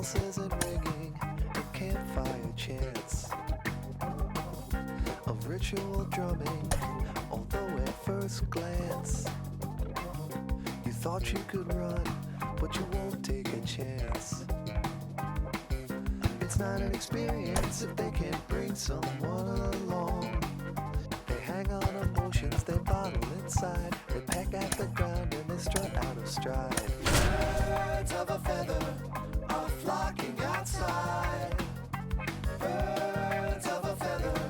bells isn't ringing, a campfire chants of ritual drumming, although at first glance you thought you could run, but you won't take a chance. It's not an experience if they can't bring someone along. They hang on emotions, they bottle inside, they peck at the ground and they strut out of stride. Birds of a feather are flocking outside. Birds of a feather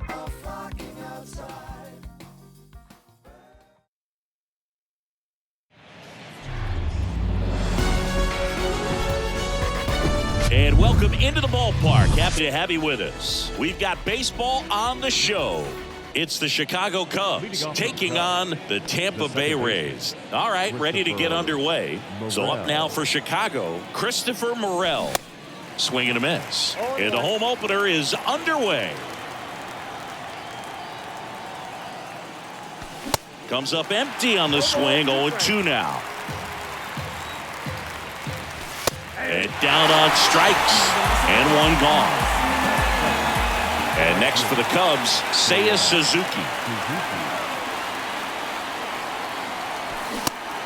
are flocking outside. And welcome into the ballpark. Happy to have you with us. We've got baseball on the show. It's the Chicago Cubs taking on the Tampa Bay Rays. All right, ready to get underway. So up now for Chicago, Christopher Morel. Swing and a miss. And the home opener is underway. Comes up empty on the swing, 0-2 now. And down on strikes, and one gone. And next for the Cubs, Seiya Suzuki.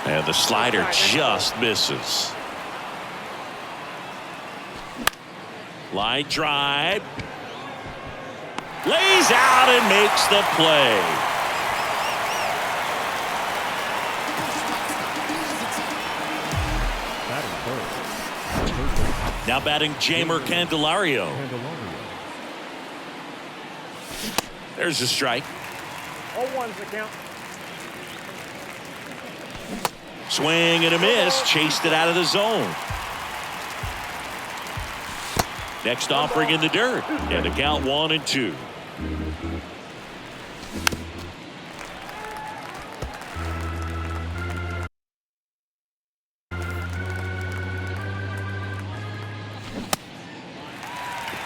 And the slider just misses. Line drive. Lays out and makes the play. Now batting Jeimer Candelario. There's a strike. 0-1's the count. Swing and a miss. Chased it out of the zone. Next offering in the dirt. And the count 1-2.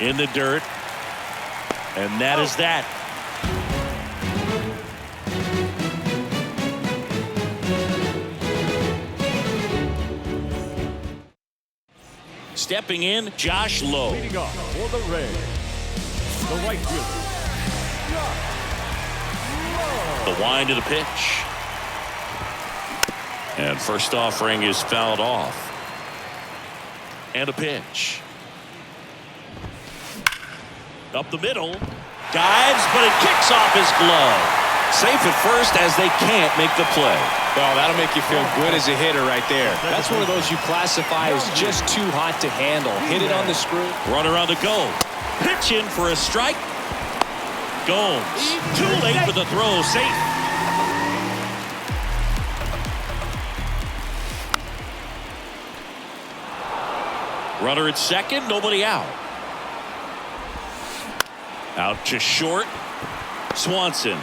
In the dirt. And that is that. Stepping in, Josh Lowe. Leading off for the Rays, the right fielder, The wind of the pitch. And first offering is fouled off. And a pitch. Up the middle. Dives, but it kicks off his glove. Safe at first as they can't make the play. Well, that'll make you feel good as a hitter right there. That's one of those you classify as just too hot to handle. Hit it on the screw. Runner on the go. Pitch in for a strike. Gomes. Too late for the throw. Safe. Runner at second. Nobody out. Out to short. Swanson.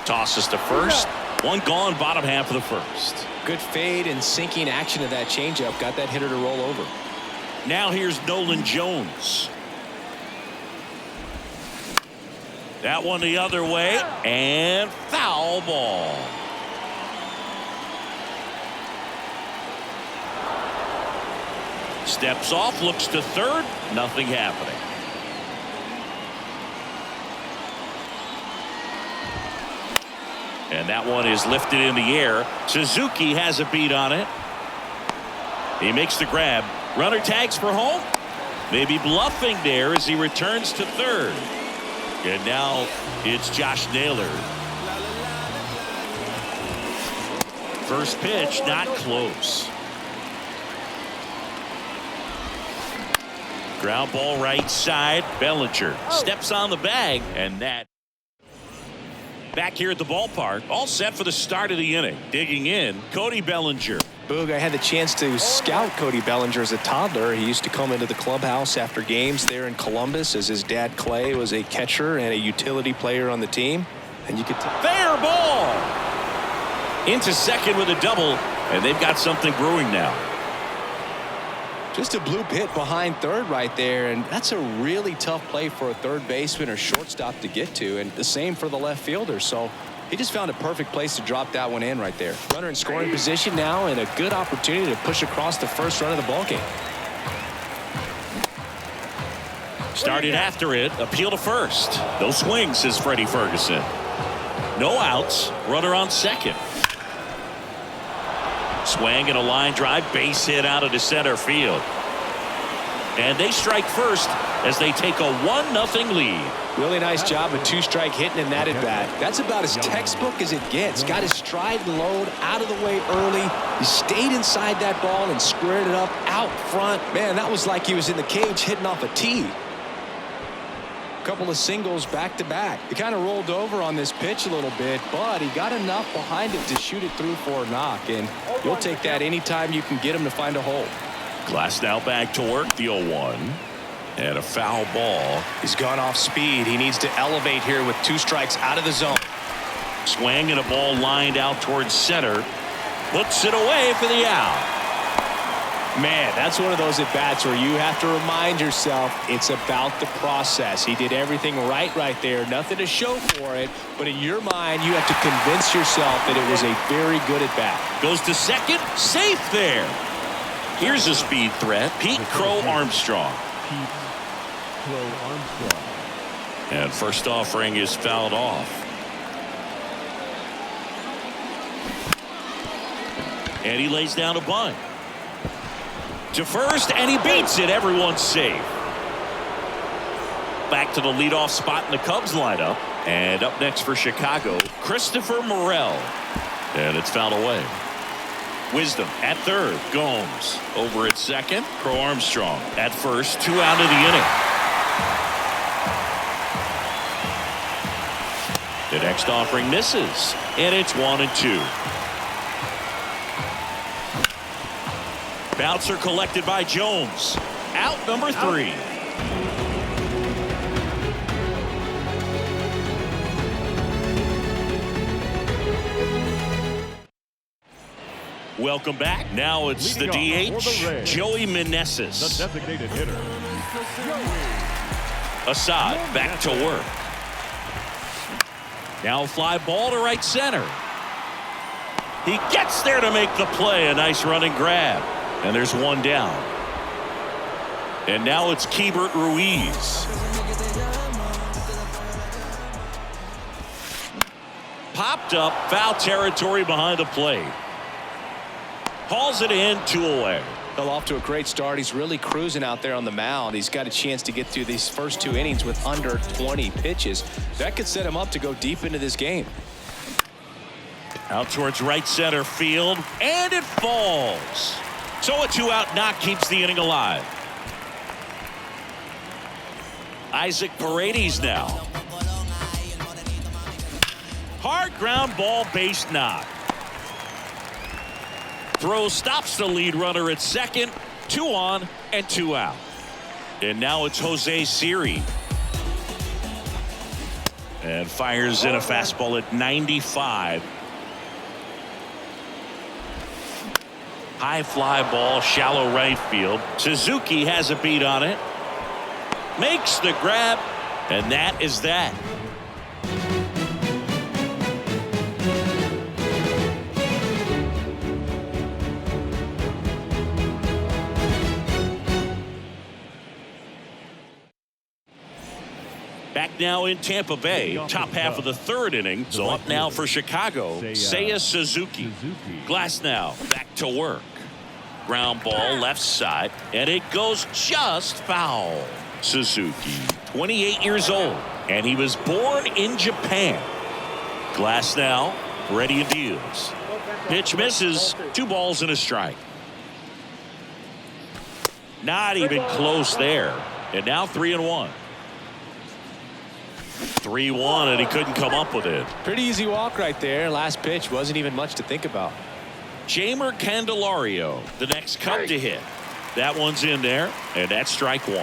Tosses to first. One gone, bottom half of the first. Good fade and sinking action of that changeup. Got that hitter to roll over. Now here's Nolan Jones. That one the other way. And foul ball. Steps off, looks to third. Nothing happening. And that one is lifted in the air. Suzuki has a beat on it. He makes the grab. Runner tags for home. Maybe bluffing there as he returns to third. And now it's Josh Naylor. First pitch, not close. Ground ball right side. Bellinger steps on the bag, and that. Back here at the ballpark, all set for the start of the inning. Digging in, Cody Bellinger. Boog, I had the chance to scout Cody Bellinger as a toddler. He used to come into the clubhouse after games there in Columbus, as his dad Clay was a catcher and a utility player on the team. And you could tell. Fair ball. Into second with a double, and they've got something brewing now. Just a bloop hit behind third right there, and that's a really tough play for a third baseman or shortstop to get to, and the same for the left fielder. So he just found a perfect place to drop that one in right there. Runner in scoring position now, and a good opportunity to push across the first run of the ballgame. Started after it. Appeal to first. No swings, says Freddie Ferguson. No outs. Runner on second. Swing and a line drive. Base hit out of the center field. And they strike first as they take a 1-0 lead. Really nice job of two-strike hitting in that at-bat. That's about as textbook as it gets. Got his stride and load out of the way early. He stayed inside that ball and squared it up out front. Man, that was like he was in the cage hitting off a tee. Couple of singles back-to-back. He kind of rolled over on this pitch a little bit, but he got enough behind it to shoot it through for a knock. And you'll take that anytime you can get him to find a hole. Glass now back to work, the 0-1. And a foul ball. He's gone off speed. He needs to elevate here with 2 strikes out of the zone. Swing and a ball lined out towards center. Puts it away for the out. Man, that's one of those at-bats where you have to remind yourself it's about the process. He did everything right there. Nothing to show for it. But in your mind, you have to convince yourself that it was a very good at-bat. Goes to second. Safe there. Here's a speed threat. Pete Crow Armstrong. And first offering is fouled off. And he lays down a bunt. To first, and he beats it. Everyone's safe. Back to the leadoff spot in the Cubs lineup. And up next for Chicago, Christopher Morel. And it's fouled away. Wisdom at third. Gomes over at second. Crow Armstrong at first. 2 out of the inning. The next offering misses, and it's 1-2. Bouncer collected by Jones. Out number 3. Welcome back. Now it's the DH, Joey Meneses. The designated hitter, Assad back to work. Now fly ball to right center. He gets there to make the play. A nice running grab. And there's 1 down. And now it's Keibert Ruiz. Popped up, foul territory behind the plate. Hauls it in, 2 away. Well, off to a great start. He's really cruising out there on the mound. He's got a chance to get through these first 2 innings with under 20 pitches. That could set him up to go deep into this game. Out towards right center field, and it falls. So a 2-out knock keeps the inning alive. Isaac Paredes now. Hard ground ball, base knock. Throw stops the lead runner at second. 2 on and 2 out. And now it's Jose Siri. And fires in a fastball at 95. High fly ball, shallow right field. Suzuki has a beat on it. Makes the grab, and that is that. Back now in Tampa Bay, top half of the 3rd inning. So up now for Chicago, Seiya Suzuki. Glass now back to work. Ground ball left side, and it goes just foul. Suzuki, 28 years old, and he was born in Japan. Glass now, ready and deals. Pitch misses, 2 balls and a strike. Not even close there. And now 3-1. 3-1, and he couldn't come up with it. Pretty easy walk right there. Last pitch wasn't even much to think about. Jamer Candelario, the next Cub to hit. That one's in there, and that's strike 1.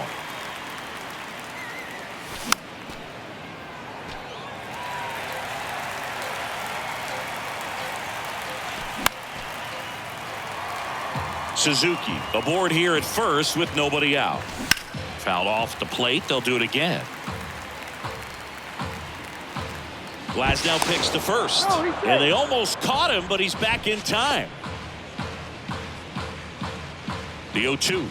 Suzuki aboard here at first with nobody out. Fouled off the plate. They'll do it again. Glasnow picks to first, and they almost caught him, but he's back in time. The 0-2.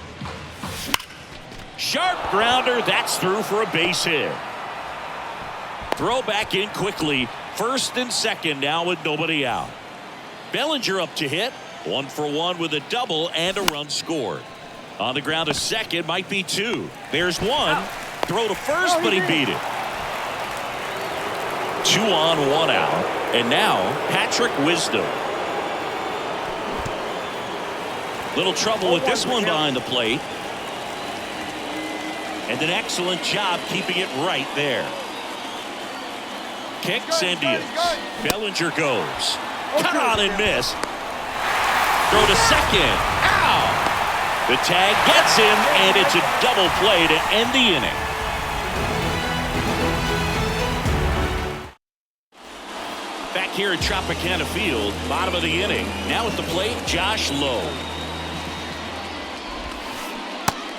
Sharp grounder. That's through for a base hit. Throw back in quickly. First and second now with nobody out. Bellinger up to hit. 1 for 1 with a double and a run scored. On the ground to second, might be 2. There's 1. Throw to first, but he beat it. 2 on, 1 out. And now Patrick Wisdom. Little trouble with this one behind the plate. And an excellent job keeping it right there. Kicks and deals. Bellinger goes. Cut on and miss. Throw to second. Ow! The tag gets him, and it's a double play to end the inning. Back here at Tropicana Field, bottom of the inning. Now at the plate, Josh Lowe.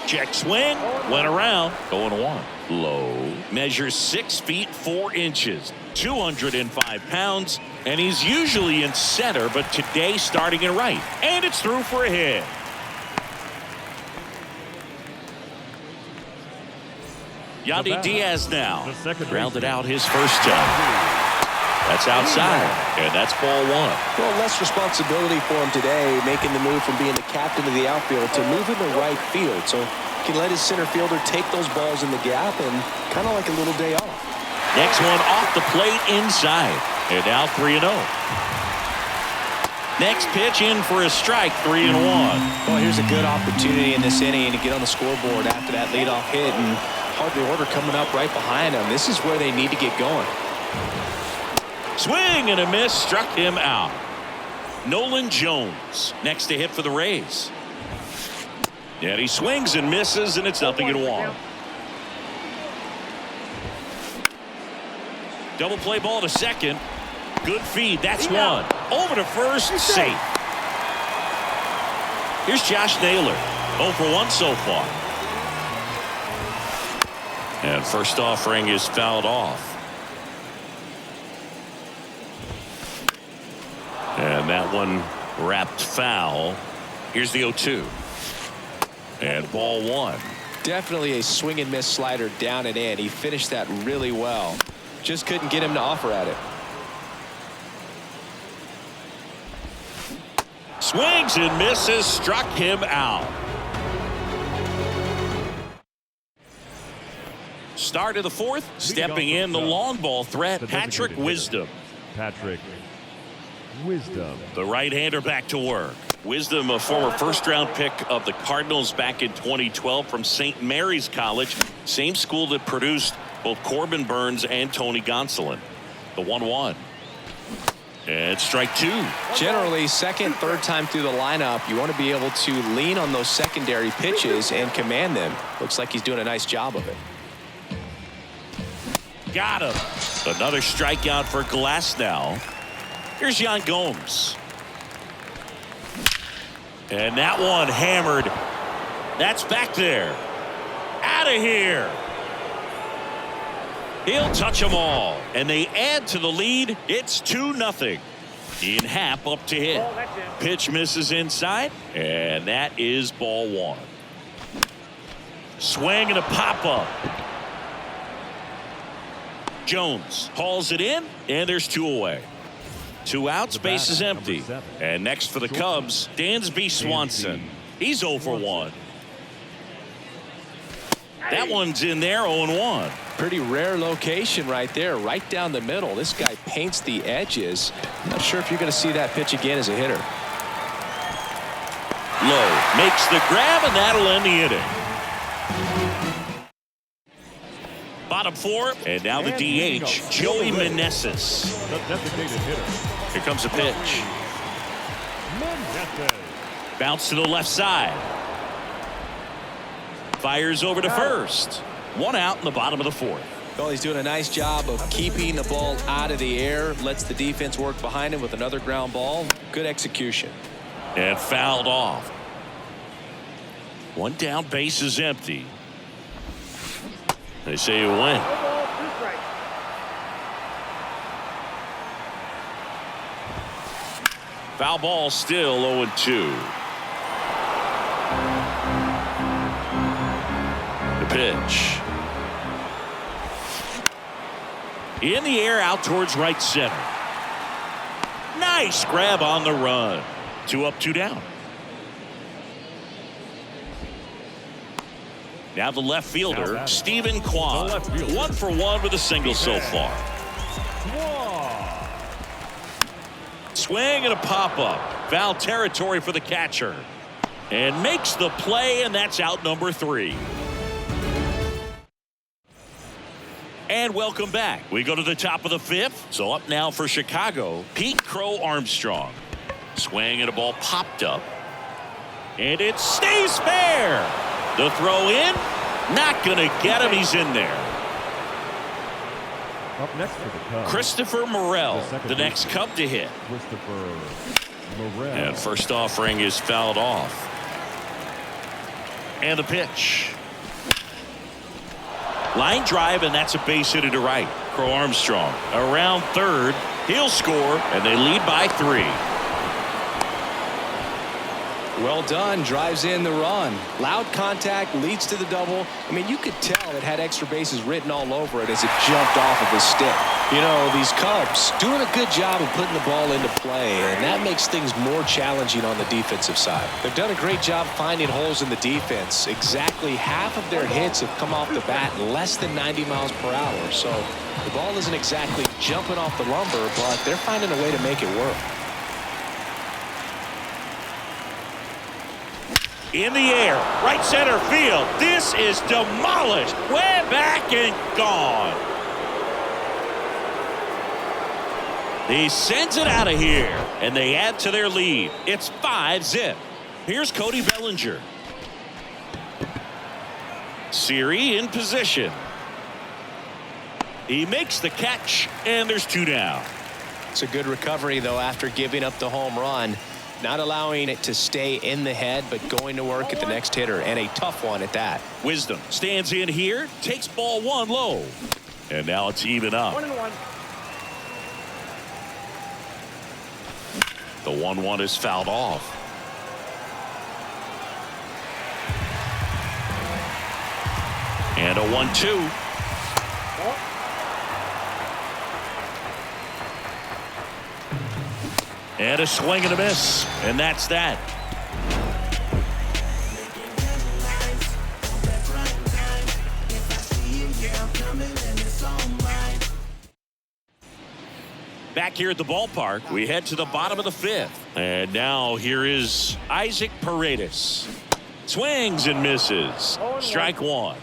Check swing, went around, 0-1. Lowe measures 6 feet 4 inches, 205 pounds, and he's usually in center, but today starting in right. And it's through for a hit. Yandy Diaz now grounded out his first time. That's outside, and that's ball 1. Well, less responsibility for him today, making the move from being the captain of the outfield to moving the right field. So he can let his center fielder take those balls in the gap and kind of like a little day off. Next one off the plate inside, and now 3-0. Next pitch in for a strike, 3-1. Well, here's a good opportunity in this inning to get on the scoreboard after that leadoff hit, and hardly order coming up right behind him. This is where they need to get going. Swing and a miss, struck him out. Nolan Jones next to hit for the Rays. And he swings and misses, and it's 0-1. Double play ball to second. Good feed. That's 1. Over to first. Safe. Here's Josh Naylor. 0 for 1 so far. And first offering is fouled off. And that one wrapped foul. Here's the 0-2. And ball 1. Definitely a swing and miss slider down and in. He finished that really well. Just couldn't get him to offer at it. Swings and misses, struck him out. Start of the 4th, stepping in the long ball threat, Patrick Wisdom. Patrick Wisdom. The right-hander back to work. Wisdom, a former first-round pick of the Cardinals back in 2012 from St. Mary's College, same school that produced both Corbin Burns and Tony Gonsolin. The 1-1. And strike 2. Generally, second, third time through the lineup, you want to be able to lean on those secondary pitches and command them. Looks like he's doing a nice job of it. Got him. Another strikeout for Glasnow. Here's Yan Gomes. And that one hammered. That's back there. Out of here. He'll touch them all. And they add to the lead. It's 2-0. Ian Happ up to hit. Pitch misses inside. And that is ball 1. Swing and a pop-up. Jones hauls it in. And there's 2 away. 2 outs, base is empty. And next for the Cubs, Dansby Swanson. He's 0 for 1. That one's in there, 0-1. Pretty rare location right there, right down the middle. This guy paints the edges. Not sure if you're going to see that pitch again as a hitter. Lowe makes the grab, and that'll end the inning. Bottom 4, and now the DH, Joey Meneses. The designated hitter. Here comes a pitch. Bounce to the left side. Fires over to first. 1 out in the bottom of the 4th. Well, he's doing a nice job of keeping the ball out of the air. Lets the defense work behind him with another ground ball. Good execution. And fouled off. 1 down, base is empty. They say you win. Foul ball still 0-2. The The pitch. In the air out towards right center. Nice grab on the run. 2 up, 2 down. Now the left fielder, Stephen Kwan. 1 for 1 with a single so far. Swing and a pop-up. Foul territory for the catcher. And makes the play, and that's out number 3. And welcome back. We go to the top of the 5th. So up now for Chicago, Pete Crow Armstrong. Swing and a ball popped up. And it stays fair. The throw in. Not going to get him. He's in there. Up next for the Cubs, Christopher Morel, the next Cub to hit. Christopher Morel. And first offering is fouled off. And the pitch. Line drive, and that's a base hit to right. Crow Armstrong around third. He'll score, and they lead by 3. Well done. Drives in the run. Loud contact leads to the double. I mean, you could tell it had extra bases written all over it as it jumped off of his stick. You know, these Cubs doing a good job of putting the ball into play, and that makes things more challenging on the defensive side. They've done a great job finding holes in the defense. Exactly half of their hits have come off the bat less than 90 miles per hour. So the ball isn't exactly jumping off the lumber, but they're finding a way to make it work. In the air, right center field. This is demolished. Way back and gone. He sends it out of here, and they add to their lead. It's 5-zip. Here's Cody Bellinger. Siri in position. He makes the catch, and there's 2 down. It's a good recovery, though, after giving up the home run. Not allowing it to stay in the head, but going to work at the next hitter, and a tough one at that. Wisdom stands in here, takes ball 1 low. And now it's even up. 1-1. The 1-1 is fouled off. And a 1-2. And a swing and a miss. And that's that. Back here at the ballpark, we head to the bottom of the 5th. And now here is Isaac Paredes. Swings and misses. Strike 1.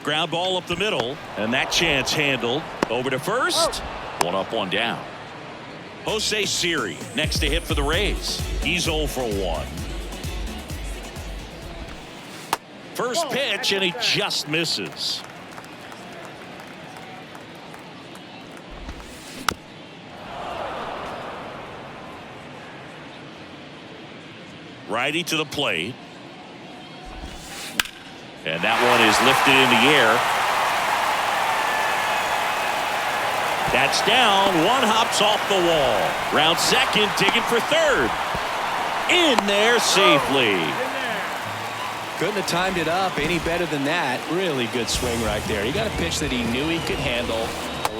Ground ball up the middle, and that chance handled. Over to first. 1 up, 1 down. Jose Siri next to hit for the Rays. He's 0 for 1. First pitch, and he just misses. Righty to the plate. And that one is lifted in the air. That's down. 1 hops off the wall. Round second, digging for third. In there safely. Couldn't have timed it up any better than that. Really good swing right there. He got a pitch that he knew he could handle,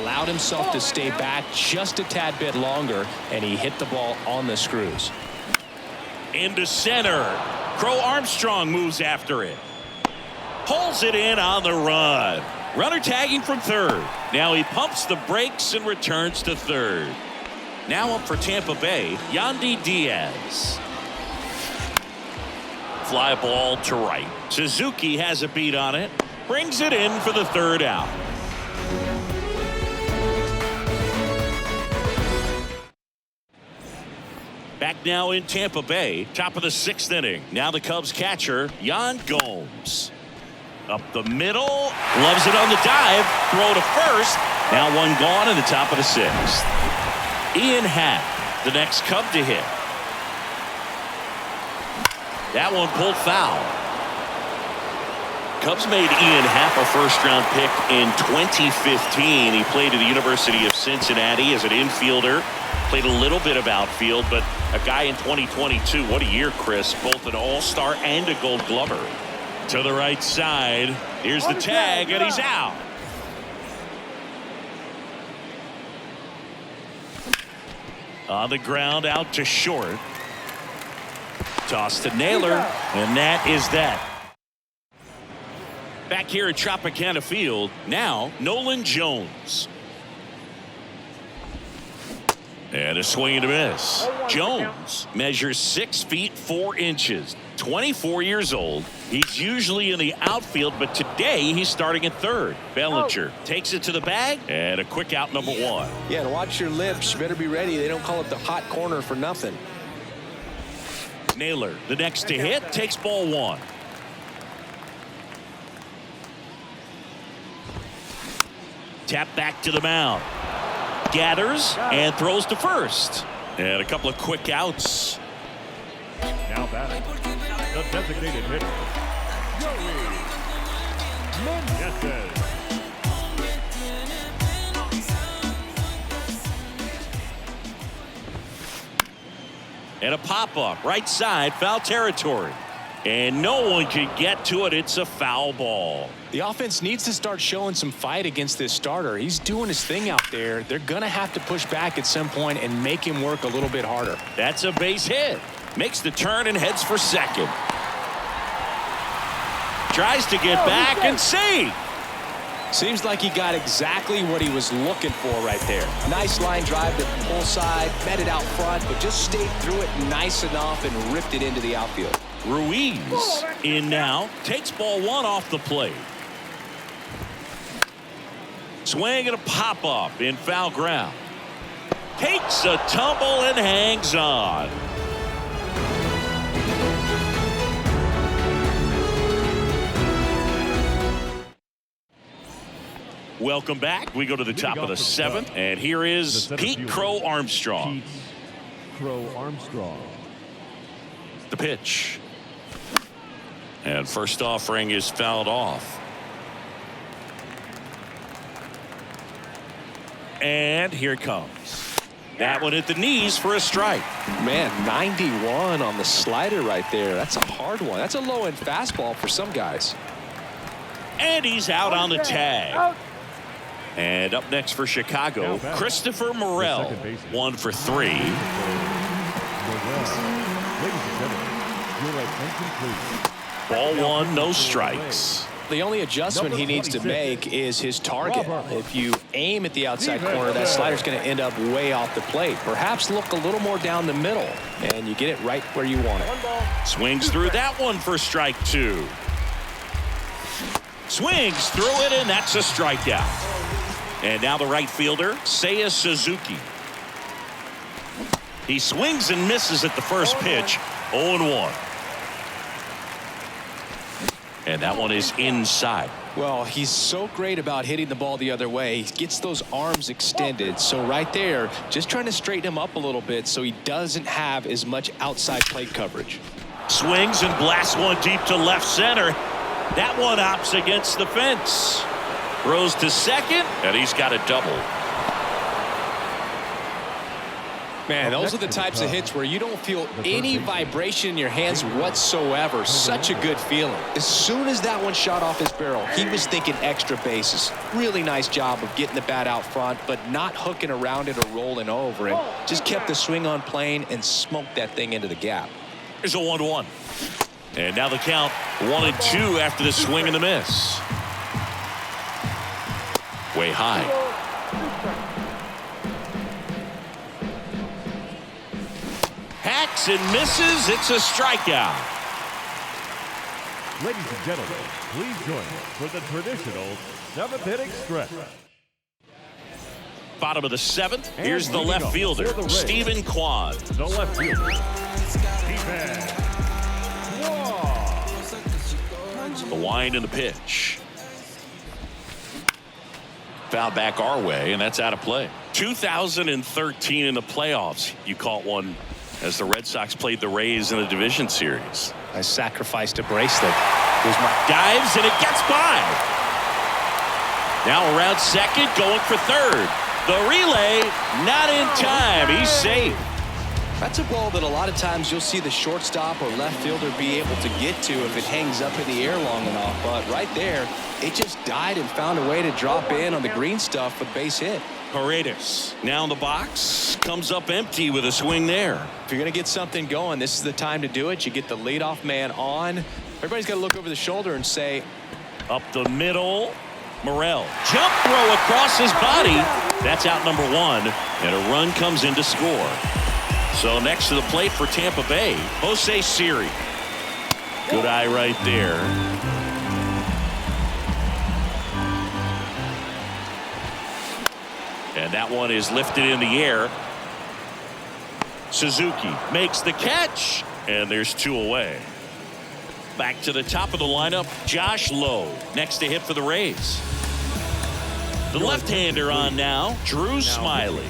allowed himself to stay back just a tad bit longer, and he hit the ball on the screws. Into center. Crow Armstrong moves after it. Pulls it in on the run. Runner tagging from third. Now he pumps the brakes and returns to third. Now up for Tampa Bay, Yandy Diaz. Fly ball to right. Suzuki has a beat on it. Brings it in for the 3rd out. Back now in Tampa Bay, top of the 6th inning. Now the Cubs catcher, Yan Gomes. Up the middle, loves it on the dive, throw to first. Now 1 gone in the top of the 6th. Ian Happ, the next Cub to hit. That one pulled foul. Cubs made Ian Happ a first-round pick in 2015. He played at the University of Cincinnati as an infielder. Played a little bit of outfield, but a guy in 2022. What a year, Chris. Both an all-star and a gold glover. To the right side. Here's the tag, and he's out. On the ground, out to short. Toss to Naylor, and that is that. Back here at Tropicana Field, now Nolan Jones. And a swing and a miss. Jones measures 6 feet 4 inches, 24 years old. He's usually in the outfield, but today he's starting at third. Bellinger takes it to the bag, and a quick out, number 1. Yeah, and watch your lips. You better be ready. They don't call it the hot corner for nothing. Naylor, the next to hit, takes ball 1. Tap back to the mound. Gathers and throws to first. And a couple of quick outs. Now batting, the designated hitter, Joey Meneses. And a pop-up, right side, foul territory. And no one can get to it. It's a foul ball. The offense needs to start showing some fight against this starter. He's doing his thing out there. They're going to have to push back at some point and make him work a little bit harder. That's a base hit. Makes the turn and heads for second. Tries to get back and save. Seems like he got exactly what he was looking for right there. Nice line drive to the pull side, met it out front, but just stayed through it nice enough and ripped it into the outfield. Ruiz in now, takes ball 1 off the plate. Swing and a pop-up in foul ground. Takes a tumble and hangs on. Welcome back. We go to the top of the 7th, and here is Pete Crow Armstrong. Crow Armstrong. The pitch. And first offering is fouled off. And here it comes. That one at the knees for a strike. Man, 91 on the slider right there. That's a hard one. That's a low-end fastball for some guys. And he's out on the tag. And up next for Chicago, Christopher Morel, 1 for 3. Ladies and gentlemen, your attention please. Ball 1, no strikes. The only adjustment he needs to make is his target. If you aim at the outside corner, that slider's going to end up way off the plate. Perhaps look a little more down the middle, and you get it right where you want it. Swings through that one for strike 2. Swings through it, and that's a strikeout. And now the right fielder, Seiya Suzuki. He swings and misses at the first pitch, 0-1. And that one is inside. Well, he's so great about hitting the ball the other way. He gets those arms extended. So right there, just trying to straighten him up a little bit so he doesn't have as much outside plate coverage. Swings and blasts one deep to left center. That one opts against the fence. Throws to second, and he's got a double. Man, those are the types of hits where you don't feel any vibration in your hands whatsoever. Such a good feeling. As soon as that one shot off his barrel, he was thinking extra bases. Really nice job of getting the bat out front, but not hooking around it or rolling over it. Just kept the swing on plane and smoked that thing into the gap. Here's a 1-1. And now the count 1-2 after the swing and the miss. Way high. Hacks and misses. It's a strikeout. Ladies and gentlemen, please join us for the traditional 7th inning stretch. Bottom of the 7th. Here's the left fielder, Stephen Kwan. The left fielder, Stephen Kwan. The wind and the pitch. Foul back our way, and that's out of play. 2013 in the playoffs, you caught one as the Red Sox played the Rays in the division series. I sacrificed a bracelet. Dives, and it gets by. Now around second, going for third. The relay, not in time. He's safe. That's a ball that a lot of times you'll see the shortstop or left fielder be able to get to if it hangs up in the air long enough. But right there, it just died and found a way to drop in on the green stuff with base hit. Paredes now in the box, comes up empty with a swing there. If you're going to get something going, this is the time to do it. You get the leadoff man on. Everybody's got to look over the shoulder and say, up the middle, Morel. Jump throw across his body. That's out number one, and a run comes in to score. So next to the plate for Tampa Bay, Jose Siri. Good eye right there. And that one is lifted in the air. Suzuki makes the catch, and there's two away. Back to the top of the lineup, Josh Lowe, next to hit for the Rays. The left-hander on now, Drew Smiley.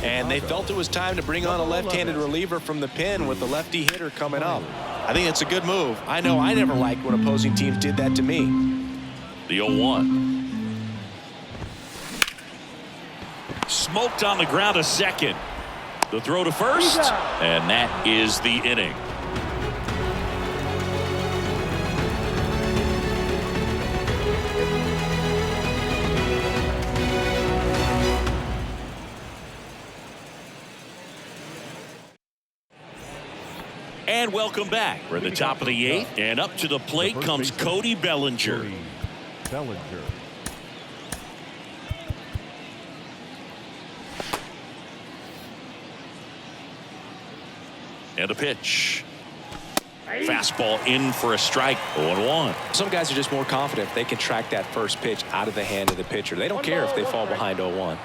And they felt it was time to bring on a left-handed reliever from the pen with the lefty hitter coming up. I think it's a good move. I know I never liked when opposing teams did that to me. The 0-1. Smoked on the ground a second. The throw to first, and that is the inning. And welcome back. We're at the top of the eighth, and up to the plate comes Cody Bellinger. And a pitch. Fastball in for a strike. 0-1. Some guys are just more confident if they can track that first pitch out of the hand of the pitcher. They don't care if they fall behind 0-1.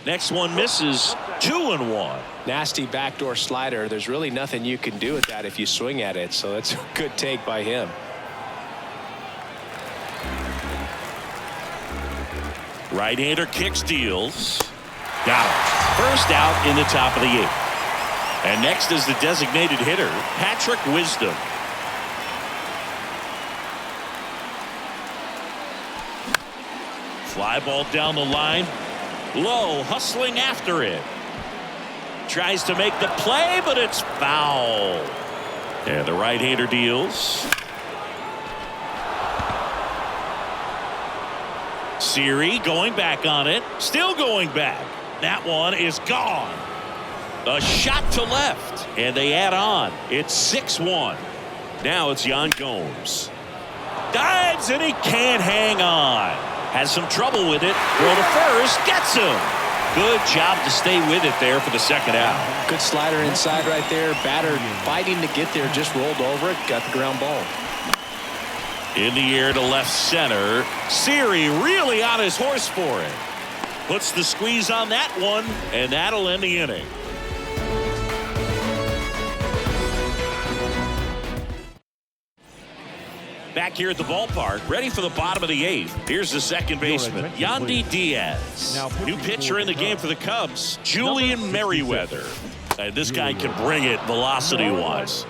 Next one misses. 2-1. Nasty backdoor slider. There's really nothing you can do with that if you swing at it. So that's a good take by him. Right-hander kicks, deals. Got it. First out in the top of the eighth. And next is the designated hitter, Patrick Wisdom. Fly ball down the line. Low hustling after it. Tries to make the play, but it's foul. And the right-hander deals. Siri going back on it. Still going back. That one is gone. A shot to left, and they add on. It's 6-1. Now it's Yan Gomes. Dives, and he can't hang on. Has some trouble with it. Throw to first. Gets him. Good job to stay with it there for the second out. Good slider inside right there. Batter fighting to get there. Just rolled over it. Got the ground ball. In the air to left center. Siri really on his horse for it. Puts the squeeze on that one, and that'll end the inning. Back here at the ballpark, ready for the bottom of the eighth. Here's the second baseman, Yandy Diaz. New pitcher in the game for the Cubs, Julian Merriweather. This guy can bring it velocity-wise.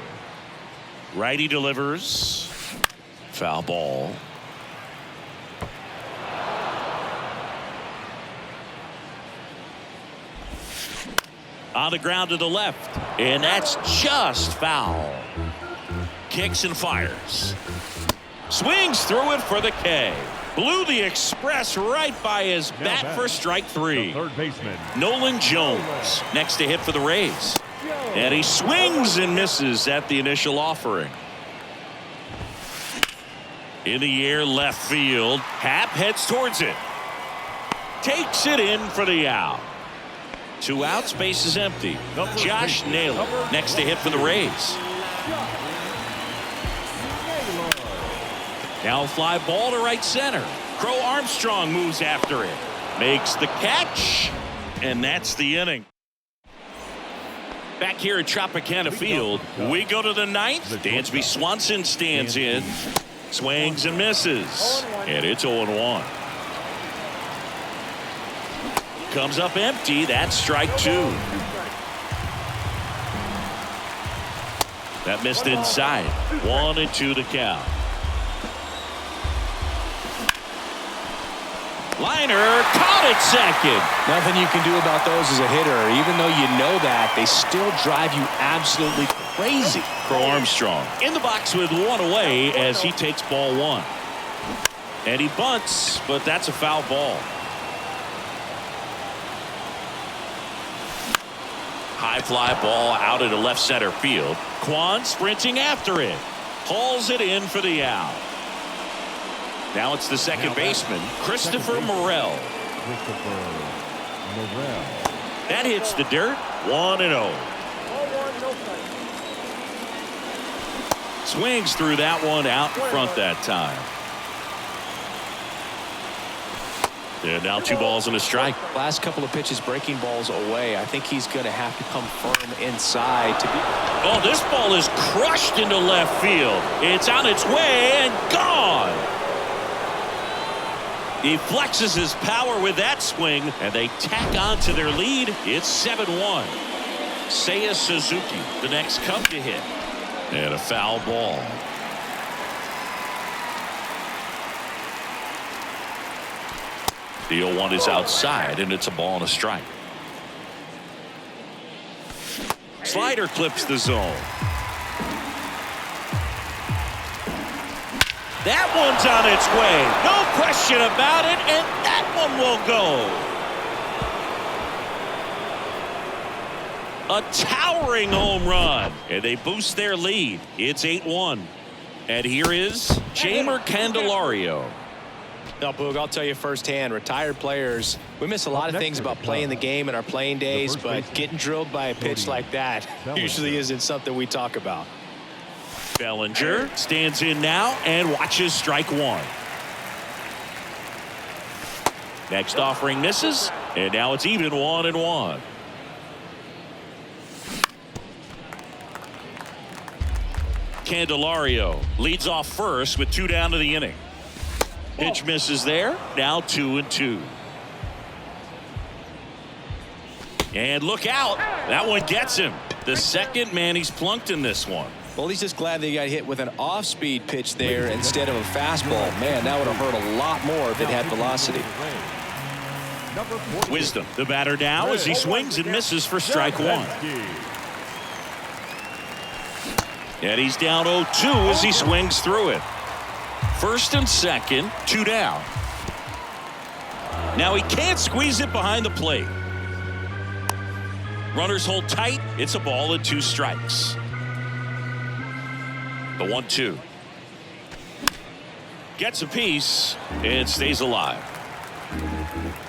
Righty delivers. Foul ball. On the ground to the left, and that's just foul. Kicks and fires. Swings through it for the K. Blew the express right by his bat for strike three. Third baseman, Nolan Jones next to hit for the Rays. And he swings and misses at the initial offering. In the air left field. Happ heads towards it. Takes it in for the out. 2 outs, base is empty. Josh Naylor next to hit for the Rays. Now a fly ball to right center. Crow Armstrong moves after it. Makes the catch, and that's the inning. Back here at Tropicana Field, we go to the ninth. Dansby Swanson stands in. Swings and misses. And it's 0-1. Comes up empty. That's strike two. That missed inside. 1-2 to count. Liner caught it second. Nothing you can do about those as a hitter. Even though you know that, they still drive you absolutely crazy. For Armstrong in the box with one away as he takes ball one. And he bunts, but that's a foul ball. High fly ball out into left center field. Kwan sprinting after it. Hauls it in for the out. Now it's the second baseman, Christopher Morel. That hits the dirt. 1-0. Swings through that one out in front that time. And now 2 balls and a strike. Last couple of pitches breaking balls away. I think he's going to have to come firm inside to be. Oh, this ball is crushed into left field. It's on its way and gone. He flexes his power with that swing, and they tack on to their lead. It's 7-1. Seiya Suzuki, the next Cub to hit. And a foul ball. The 0-1 is outside, and it's a ball and a strike. Slider clips the zone. That one's on its way. No question about it, and that one will go. A towering home run, and they boost their lead. It's 8-1. And here is Jeimer Candelario. Now, Boog, I'll tell you firsthand, retired players, we miss a lot of things about playing the game in our playing days, but getting drilled by a pitch like that usually isn't something we talk about. Bellinger stands in now and watches strike one. Next offering misses, and now it's even 1-1. Candelario leads off first with 2 down to the inning. Pitch misses there. Now 2-2. And look out. That one gets him. The second man he's plunked in this one. Well, he's just glad that he got hit with an off-speed pitch there instead of a fastball. Man, that would have hurt a lot more if it had velocity. Wisdom, the batter now as he swings and misses for strike one. And he's down 0-2 as he swings through it. First and second, 2 down. Now he can't squeeze it behind the plate. Runners hold tight. It's a ball and 2 strikes. The 1-2. Gets a piece and stays alive.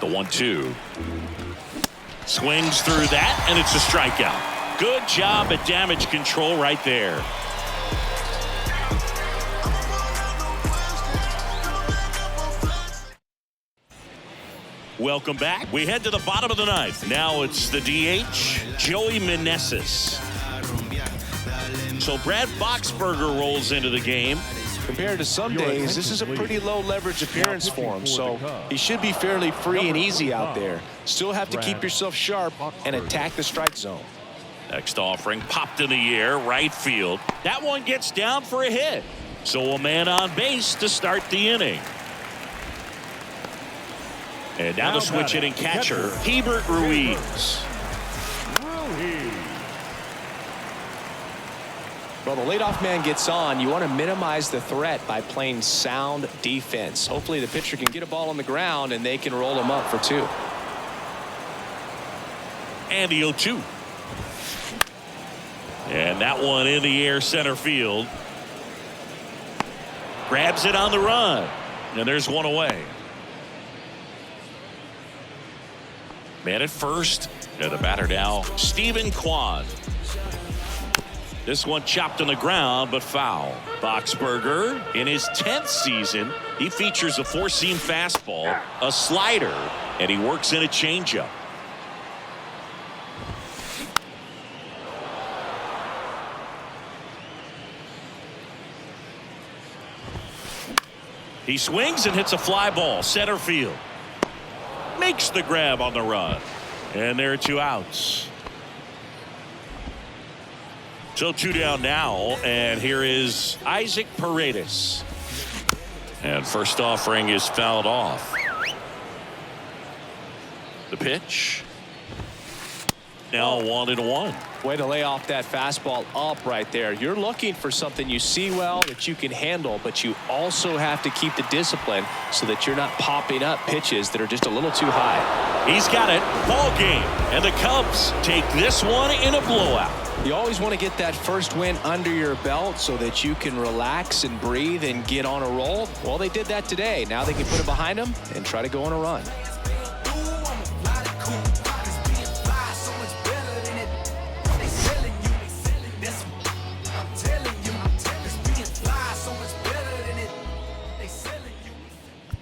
The 1-2. Swings through that, and it's a strikeout. Good job at damage control right there. Welcome back. We head to the bottom of the ninth. Now it's the DH, Joey Meneses. So Brad Boxberger rolls into the game. Compared to some days, this is a pretty low leverage appearance for him, so he should be fairly free and easy out there. Still have to keep yourself sharp and attack the strike zone. Next offering popped in the air, right field. That one gets down for a hit. So a man on base to start the inning. And now the switch hitting catcher, Hebert Ruiz. Well, the leadoff man gets on. You want to minimize the threat by playing sound defense. Hopefully the pitcher can get a ball on the ground and they can roll him up for 2. And the 0-2. And that one in the air center field. Grabs it on the run. And there's one away. Man at first. And the batter now, Stephen Kwan. This one chopped on the ground, but foul. Boxberger, in his 10th season, he features a 4-seam fastball, a slider, and he works in a changeup. He swings and hits a fly ball, center field. Makes the grab on the run. And there are 2 outs. So 2 down now, and here is Isaac Paredes. And first offering is fouled off. The pitch. Now 1-1. Way to lay off that fastball up right there. You're looking for something you see well that you can handle, but you also have to keep the discipline so that you're not popping up pitches that are just a little too high. He's got it. Ball game. And the Cubs take this one in a blowout. You always want to get that first win under your belt so that you can relax and breathe and get on a roll. Well, they did that today. Now they can put it behind them and try to go on a run.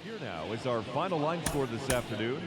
Here now is our final line score this afternoon.